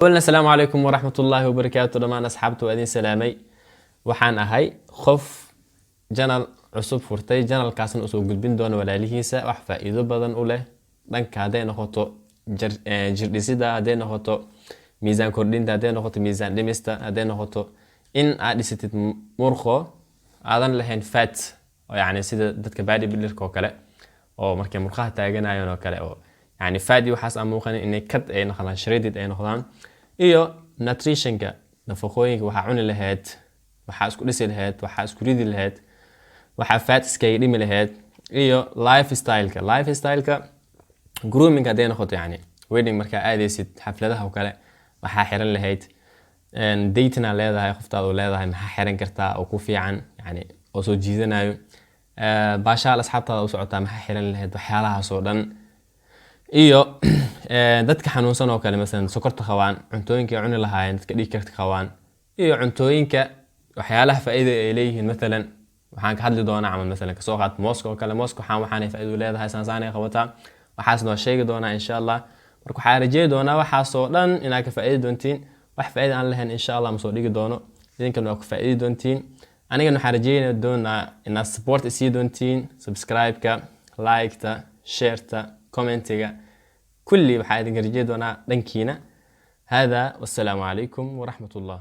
قلنا السلام عليكم ورحمة الله وبركاته لما أصحابته وأدين سلامي وحان أهي خف جنال عصب فرتي جنال كاسن أسوق قلبين دون ولا ليهيسا وحفا إذا بدن أوله دانك هادين نخوتو جردسيدا هادين نخوتو ميزان كردين هادين نخوتو ميزان دمستا هادين نخوتو إن عادستت مرخو هادان لهين فات يعني سيدا دادك بادي بليركو كلا أو مركي مرخاه تاقنا يونو كلا أو يعني فادي وحاس أموخان إني كد أي نخلان شريدد أي نخلان iyo nutritionka nafaqooyinka waxa cuni lahayd waxa isku dhisi lahayd waxa isku ridi lahayd waxa fat iska dhimi lahayd iyo lifestyle-ka grooming hadii noqoto yani wedding marka aadaysid xafladaha oo kale waxa xiran lahayd dateina leedahay qoftaadu leedahay waxa xiran kartaa oo ku fiican yani oo soo jiidanayo baashaal asxaabtaada u socotaa waxa xiran lahayd waxyaalahaas oo dhan iyo dadka xanuunsan oo kale mesela sokorta qabaan cuntooyinka ay cuni lahaayeen dadka dhiig karta qabaan iyo cuntooyinka waxyaalaha faa'iido ay leeyihiin mesela waxaan ka hadli doonaa ama mesela ka soo qaad mooska oo kale mooska waxaan faa'iido leedahay saasaan ay qabataa waxaas noo sheegi doonaa insha Allah marka waxaan rajay doonaa waxaas oo dhan inaad ka faa'iido doontiin wax faa'iido aan lahayn insha Allah ma soo dhigi doono idinkana waa ku faa'iido doontiin anigana waxaan rajay doonaa inaad support isii doontiin subscribe-ka like-ta share-ta commentiga كل واحد يرجع دونا دنكينا هذا والسلام عليكم ورحمة الله